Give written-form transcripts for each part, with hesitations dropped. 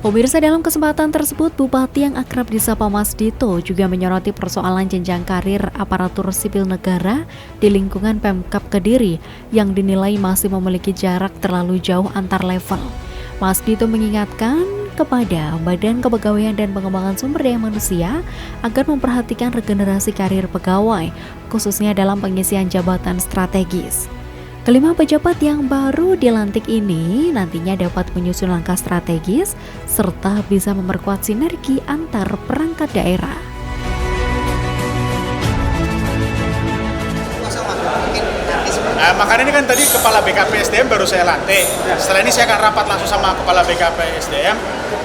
Pemirsa, dalam kesempatan tersebut, Bupati yang akrab disapa Mas Dito juga menyoroti persoalan jenjang karir aparatur sipil negara di lingkungan Pemkab Kediri yang dinilai masih memiliki jarak terlalu jauh antar level. Mas Dito mengingatkan kepada Badan Kepegawaian dan Pengembangan Sumber Daya Manusia agar memperhatikan regenerasi karir pegawai, khususnya dalam pengisian jabatan strategis. Kelima pejabat yang baru dilantik ini nantinya dapat menyusun langkah strategis serta bisa memperkuat sinergi antar perangkat daerah. Makanya ini kan tadi Kepala BKP SDM baru saya lantik. Setelah ini saya akan rapat langsung sama Kepala BKP SDM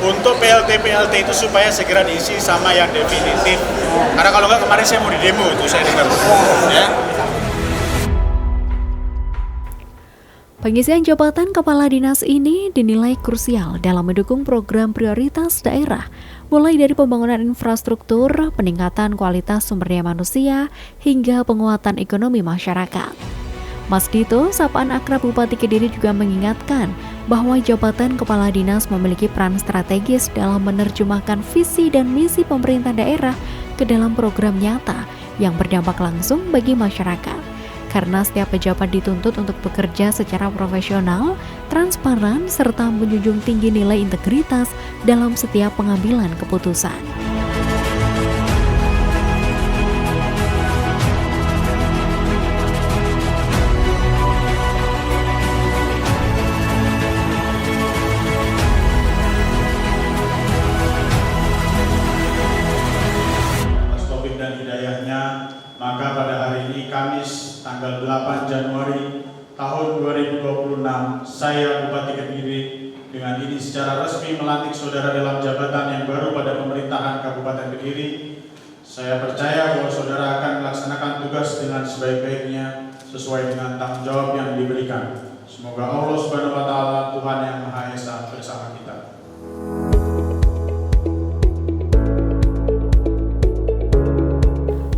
untuk PLT itu supaya segera diisi sama yang definitif. Karena kalau nggak kemarin saya mau di demo itu saya dengar. Ya. Pengisian jabatan kepala dinas ini dinilai krusial dalam mendukung program prioritas daerah, mulai dari pembangunan infrastruktur, peningkatan kualitas sumber daya manusia, hingga penguatan ekonomi masyarakat. Mas Dito, sapaan akrab Bupati Kediri, juga mengingatkan bahwa jabatan kepala dinas memiliki peran strategis dalam menerjemahkan visi dan misi pemerintah daerah ke dalam program nyata yang berdampak langsung bagi masyarakat. Karena setiap pejabat dituntut untuk bekerja secara profesional, transparan, serta menjunjung tinggi nilai integritas dalam setiap pengambilan keputusan. Atas Taufik dan hidayahnya, maka pada hari ini Kamis tanggal 8 Januari tahun 2026, saya Bupati Kediri dengan ini secara resmi melantik saudara dalam jabatan yang baru pada pemerintahan Kabupaten Kediri. Saya percaya bahwa saudara akan melaksanakan tugas dengan sebaik-baiknya sesuai dengan tanggung jawab yang diberikan. Semoga Allah Subhanahu wa Ta'ala, Tuhan yang Maha Esa, bersama kita.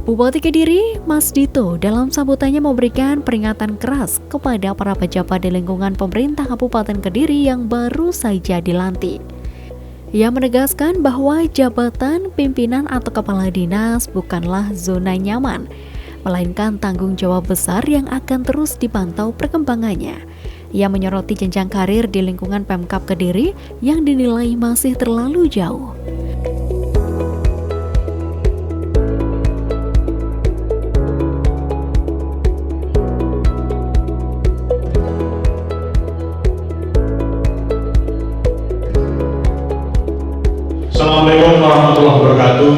Bupati Kediri, Mas Dito, dalam sambutannya memberikan peringatan keras kepada para pejabat di lingkungan pemerintah Kabupaten Kediri yang baru saja dilantik. Ia menegaskan bahwa jabatan pimpinan atau kepala dinas bukanlah zona nyaman, melainkan tanggung jawab besar yang akan terus dipantau perkembangannya. Ia menyoroti jenjang karir di lingkungan Pemkab Kediri yang dinilai masih terlalu jauh. Assalamualaikum warahmatullahi wabarakatuh.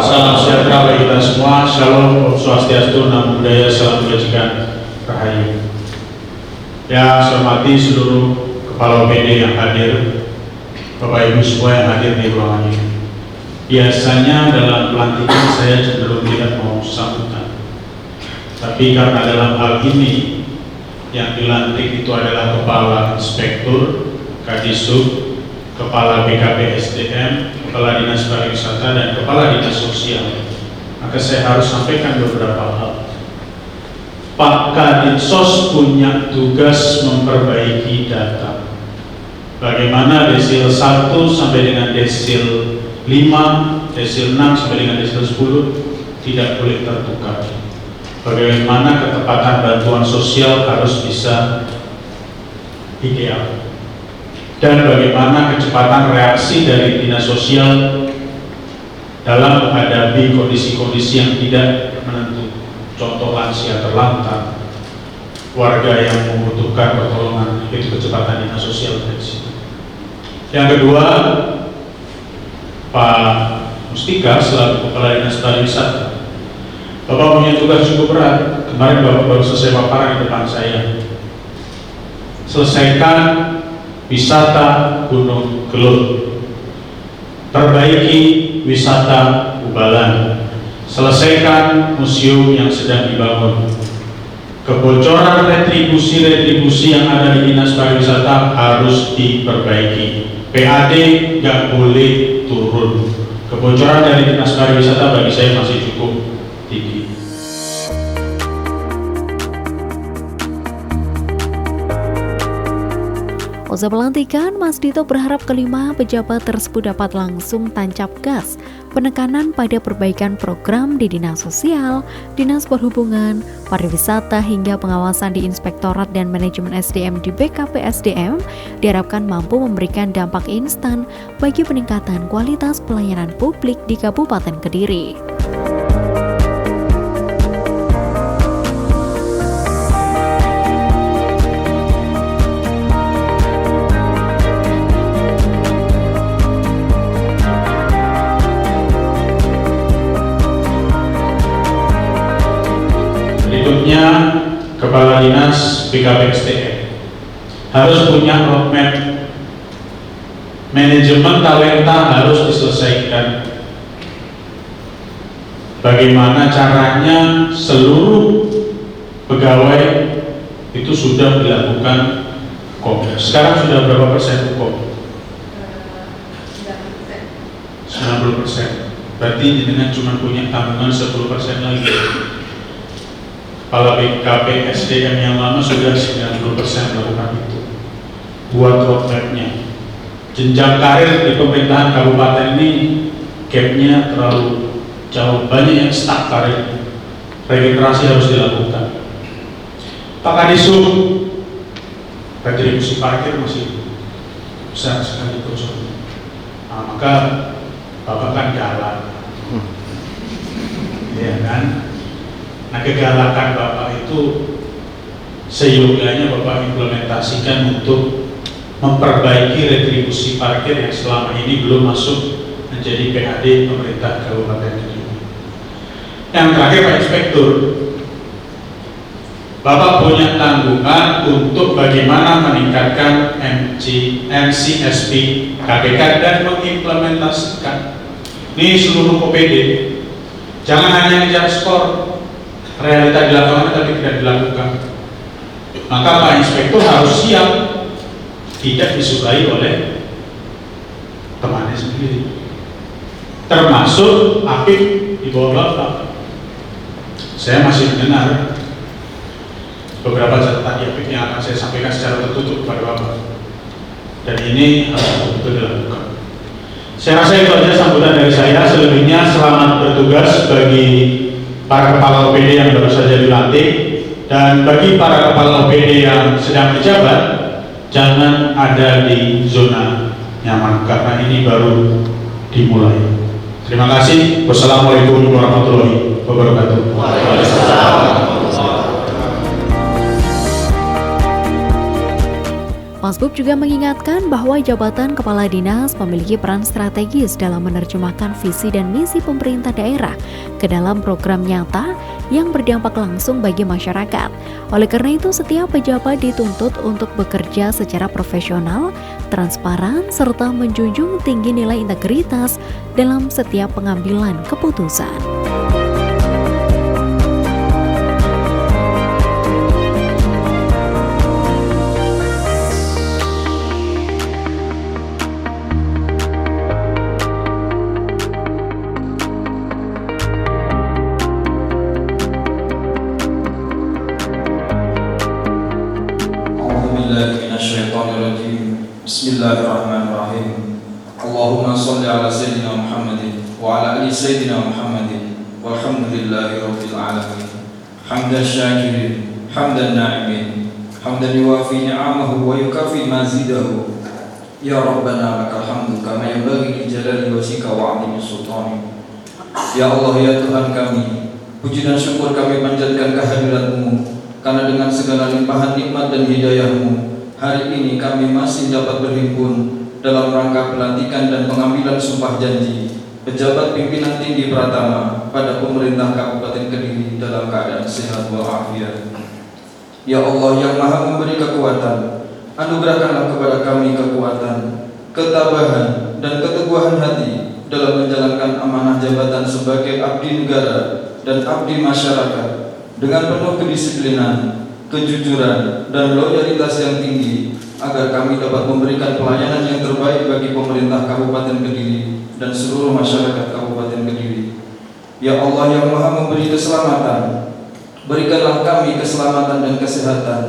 Salam sejahtera bagi kita semua. Shalom, Om Swastiastu, Namo Buddhaya, salam kebajikan, rahayu. Ya, saya hormati seluruh kepala OPD yang hadir, Bapak Ibu semua yang hadir di ruangan ini. Biasanya dalam pelantikan saya cenderung tidak mau sambutan, tapi karena dalam hal ini yang dilantik itu adalah Kepala Inspektur, Kadisub, Kepala BKP SDM, Kepala Dinas Pariwisata, dan Kepala Dinas Sosial, maka saya harus sampaikan beberapa hal. Pak Kadinsos punya tugas memperbaiki data. Bagaimana desil 1 sampai dengan desil 5, desil 6 sampai dengan desil 10 tidak boleh tertukar. Bagaimana ketepatan bantuan sosial harus bisa ideal. Dan bagaimana kecepatan reaksi dari dinas sosial dalam menghadapi kondisi-kondisi yang tidak menentu, contoh lansia terlantar, warga yang membutuhkan pertolongan, itu kecepatan dinas sosial dari situ. Yang kedua, Pak Mustika selaku Kepala Dinas Pariwisata, Bapak punya tugas cukup berat. Kemarin Bapak baru selesai paparan di depan saya. Selesaikan wisata Gunung Gelut, perbaiki wisata Ubalan, selesaikan museum yang sedang dibangun. Kebocoran retribusi yang ada di Dinas Pariwisata harus diperbaiki. PAD nggak boleh turun. Kebocoran dari Dinas Pariwisata bagi saya masih cukup tinggi. Usai pelantikan, Mas Dito berharap kelima pejabat tersebut dapat langsung tancap gas penekanan pada perbaikan program di Dinas Sosial, Dinas Perhubungan, Pariwisata hingga pengawasan di Inspektorat dan Manajemen SDM di BKPSDM diharapkan mampu memberikan dampak instan bagi peningkatan kualitas pelayanan publik di Kabupaten Kediri. Berikutnya, Kepala Dinas BKPSDM harus punya roadmap. Manajemen talenta harus diselesaikan. Bagaimana caranya seluruh pegawai itu sudah dilakukan kongres. Sekarang sudah berapa persen hukum? 90%. Berarti dengan cuma punya tanggungan 10% lagi. Kepala BKP SDM yang lama sudah 90% melakukan itu. Buat roadmapnya. Jenjang karir di pemerintahan kabupaten ini gapnya terlalu jauh, banyak yang stuck karir. Regenerasi harus dilakukan. Pak Kadisub, retribusi parkir masih besar sekali terus. Nah, maka Bapak kan galak, ya kan? Nah, kegalakan Bapak itu seyogyanya Bapak implementasikan untuk memperbaiki retribusi parkir yang selama ini belum masuk menjadi PAD pemerintah Kabupaten Kediri. Yang terakhir, Pak Inspektur, Bapak punya tanggungan untuk bagaimana meningkatkan MCSP KPK dan mengimplementasikan ini seluruh OPD. Jangan hanya ngejar skor, realita di lapangan tapi tidak dilakukan. Maka Pak Inspektur harus siap tidak disukai oleh temannya sendiri, termasuk aktif di bawah Bapak. Saya masih mendengar beberapa catatan aktif yang akan saya sampaikan secara tertutup kepada Bapak, dan ini harus betul-betul dilakukan. Saya rasa itu aja sambutan dari saya. Selebihnya selamat bertugas bagi para kepala OPD yang baru saja dilantik, dan bagi para kepala OPD yang sedang menjabat, jangan ada di zona nyaman karena ini baru dimulai. Terima kasih. Wassalamualaikum warahmatullahi wabarakatuh. Masbub juga mengingatkan bahwa jabatan kepala dinas memiliki peran strategis dalam menerjemahkan visi dan misi pemerintah daerah ke dalam program nyata yang berdampak langsung bagi masyarakat. Oleh karena itu, setiap pejabat dituntut untuk bekerja secara profesional, transparan, serta menjunjung tinggi nilai integritas dalam setiap pengambilan keputusan. Bismillahirrahmanirrahim. Allahumma salli ala Sayyidina Muhammadin wa ala ali Sayyidina Muhammadin walhamdulillahi rabbil alamin. Hamdan syakirin, hamdan na'imin, hamdan yuwafi ni'amahu wa yukafi mazidahu. Ya Rabbana lakal hamdu kama yanbaghi li jalali wajhika wa 'azimi sultanik. Ya Allah, ya Tuhan kami, puji dan syukur kami panjatkan kehadirat-Mu, karena dengan segala limpahan nikmat dan hidayah-Mu, hari ini kami masih dapat berhimpun dalam rangka pelantikan dan pengambilan sumpah janji pejabat pimpinan tinggi Pratama pada pemerintah Kabupaten Kediri dalam keadaan sehat walafiat. Ya Allah yang Maha memberi kekuatan, anugerahkanlah kepada kami kekuatan, ketabahan, dan keteguhan hati dalam menjalankan amanah jabatan sebagai abdi negara dan abdi masyarakat dengan penuh kedisiplinan, kejujuran, dan loyalitas yang tinggi, agar kami dapat memberikan pelayanan yang terbaik bagi pemerintah Kabupaten Kediri dan seluruh masyarakat Kabupaten Kediri. Ya Allah yang Maha memberi keselamatan, berikanlah kami keselamatan dan kesehatan,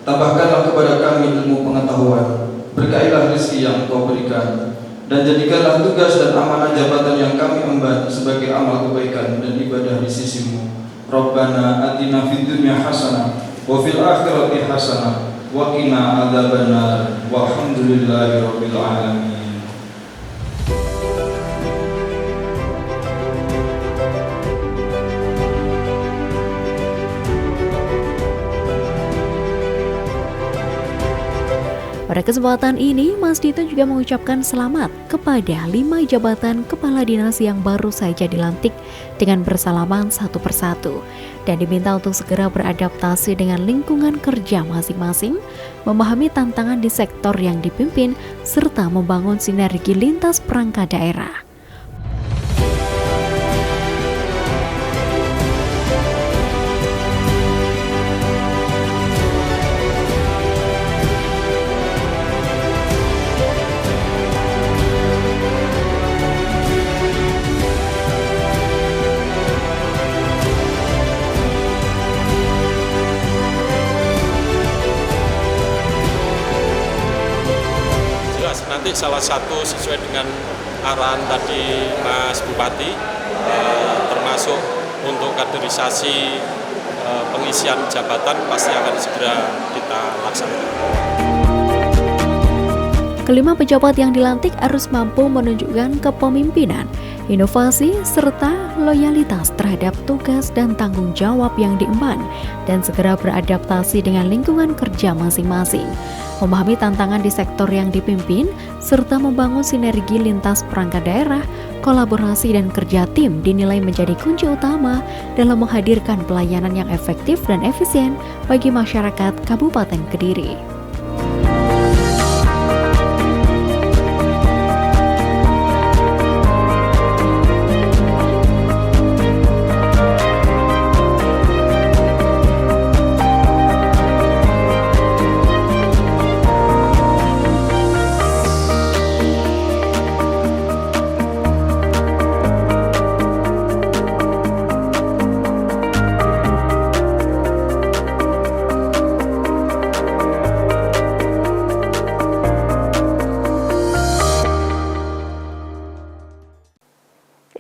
tambahkanlah kepada kami ilmu pengetahuan, berkailah rezeki yang Engkau berikan, dan jadikanlah tugas dan amanah jabatan yang kami emban sebagai amal kebaikan dan ibadah di sisi-Mu. Rabbana atina fid dunya hasanah wa fil akhirati hasanah wa qina adzabannar. Walhamdulillahirabbil alamin. Pada kesempatan ini, Mas Dito juga mengucapkan selamat kepada 5 jabatan kepala dinas yang baru saja dilantik dengan bersalaman satu persatu dan diminta untuk segera beradaptasi dengan lingkungan kerja masing-masing, memahami tantangan di sektor yang dipimpin, serta membangun sinergi lintas perangkat daerah. Nanti salah satu sesuai dengan arahan tadi Mas Bupati, termasuk untuk kaderisasi pengisian jabatan pasti akan segera kita laksanakan. Kelima pejabat yang dilantik harus mampu menunjukkan kepemimpinan, inovasi, serta loyalitas terhadap tugas dan tanggung jawab yang diemban dan segera beradaptasi dengan lingkungan kerja masing-masing, memahami tantangan di sektor yang dipimpin, serta membangun sinergi lintas perangkat daerah. Kolaborasi dan kerja tim dinilai menjadi kunci utama dalam menghadirkan pelayanan yang efektif dan efisien bagi masyarakat Kabupaten Kediri.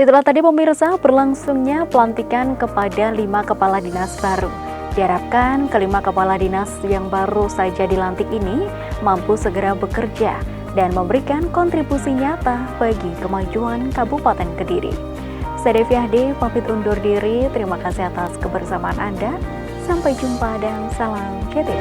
Itulah tadi pemirsa berlangsungnya pelantikan kepada 5 kepala dinas baru. Diharapkan kelima kepala dinas yang baru saja dilantik ini mampu segera bekerja dan memberikan kontribusi nyata bagi kemajuan Kabupaten Kediri. Saya Devi Ahdi, pamit undur diri. Terima kasih atas kebersamaan Anda. Sampai jumpa dan salam JTV.